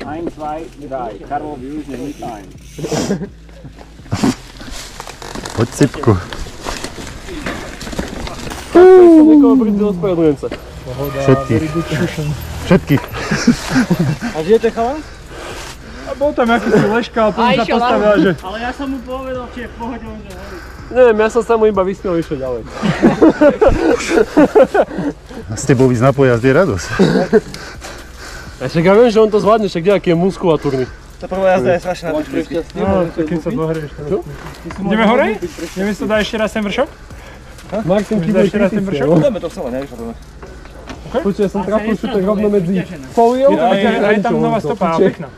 1, 2, 3. Karol, využij me time. Poď sypku. Niekoho brzdil, ospravedlňujem sa. Všetkých. A žijete chalan? A bol tam akýsi Leška, ale potom sa postavila, že... Ale ja som mu povedal, či je v pohode, on že horí. Neviem, ja som sa mu iba vysmiel, išiel ďalej. A s tebou ísť na pojazd je radosť. Ja však ja viem, že on to zvládne, však aký je muskulatúrny. Tá prvá jazda je strašná na počuť. No, keď sa dohrieš. Ideme hore? Ideme si to dať ešte raz ten vršok? Martin, Ideme ešte raz ten vršok? Dáme to celé, nevieš o tom. Počuť, ja som trafil šutek rovno medzi fóliou a Aj tam nová stopa, pekná.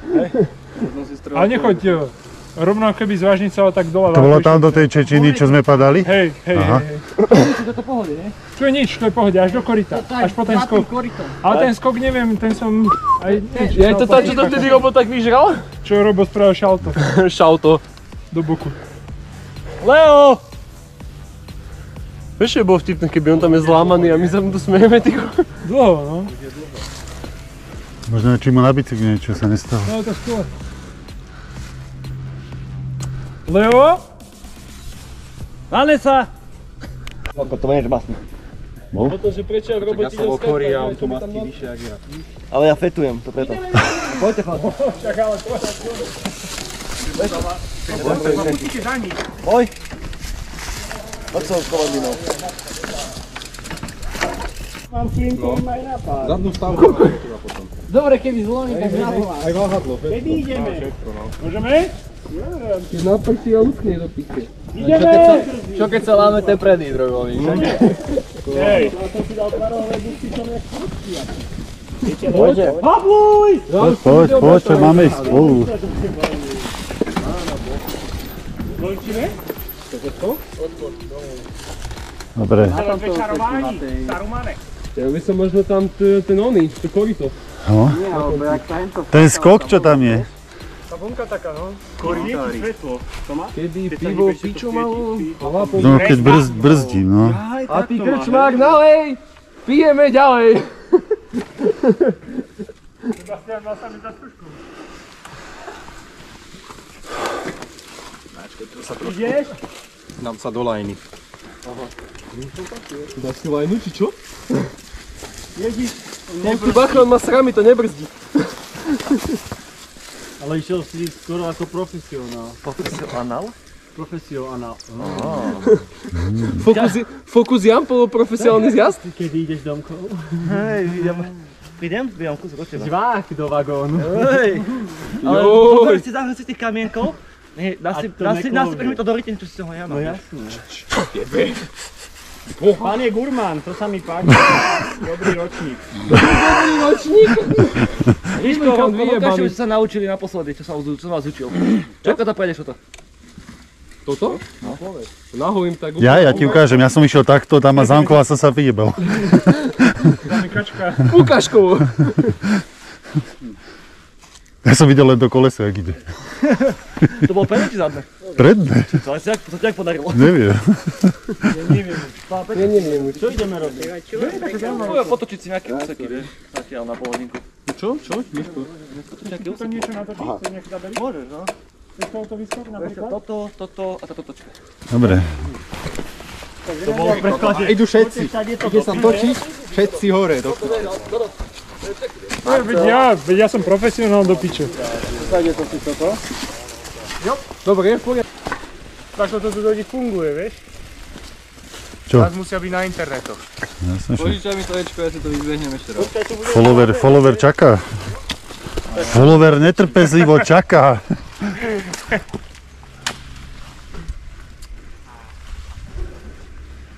Ale nechoď rovno keby z vážnice, ale tak dole. To bolo tam do tej Čečiny, čo sme padali? Hej. To je to pohode, nie? Tu je nič, to je pohode, až do koryta. Až po ten skok. Ale ten skok neviem, ten som... Je to tá, čo to vtedy Robo tak vyžral? Čo Robo spravil šalto Šauto. do boku. Leo! Vieš, že bol vtipný, keby on tam je zlámaný a my sa mu tu smejeme, tyko. Dlho, no. Možno či mu na bicykli niečo sa nestalo. No to skôr. Leo? Vanessa! Ako to nie je masný. Potom, že prečo ak Robo ti ide skápať, a on tu masky vyššie jak ja. Ale ja fetujem, to preto. Poďte chlapci. Čak, ale to Oj. Poď som s kolodinou. Mám klientov aj napád. Zadnú stavku máme teda potom. Dobre, keby zlomí, tak zavolám. Aj váhadlo. Kedy ideme? Môžeme? Keď naprší a uskne do piče. Ideme! Čo keď sa láme ten predný drogový? Hej. Poďte. Habluj! Poď, čo máme ísť spolu. Končíme? Dobre. A tam dve čarování, starumane. Ja by som možno tam ten oný, to korito. No. Ten skok, čo tam je? Tá vonka taká, no. Koritári. Svetlo. To má? Kedy pivo piču malú, hlavu. No, keď brzdím, no. A ty krčmák, nalej! Pijeme ďalej! Sebastian mal sa mi za skúšku. Ideš? Nám sa do lajny. Dáš si lajnu, či čo? Ježiš, tu bachron má sramy, to nebrzdí. Ale išiel si skoro ako profesionál. Profesionál? Profesionál. Fokus Jan, poloprofesionálny zjazd? Kedy ideš domkov? Hej, idem? Viem kúsok od teba. Žvák do vagónu. Hej. Ale dobre si zahrať si tých kamienkov. Dá si mi to do rytenia, čo si toho ja mám. No jasne. Pán je gurmán, to sa mi páči. Dobrý ročník. Ríško, ukáž, čo sa naučili naposledy, čo vás učil. Čo ako to prejdeš o to? Toto? No. Nahovím tak. Ja ti ukážem, ja som išiel takto, tam ma zamkol a som sa vyjebal. Dáme kačka. Ukážkovo. Ja som videl len to koleso, jak ide. To bolo predné či zadné? Predné? To sa ti jak podarilo? Neviem. Neviem. Čo ideme robiť? Potočiť si nejaké úseky, vieš? Zatiaľ na pol hodinku. Čo? Miško? Potočiť nejaké To úseky. niečo natočiť? To nech zaberiť? Môžeš, no. Chceš tohoto vyskok napríklad? Toto a táto točka. Dobre. A idú všetci. Ide sa točiť, všetci hore. Veď ja som profesionál do piče. Sade to si toto. Dobre, v poriadku. Takto to tu do nich funguje, vieš? Čo? Teraz musia byť na internetoch. Jasne, že Požičaj mi to Ečko, ja si to vyzvehnem ešte raz. follower čaká. Follower netrpezlivo čaká.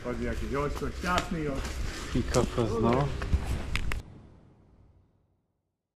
Poď, aký Jožko, šťastný, jo. Ty kokos, no.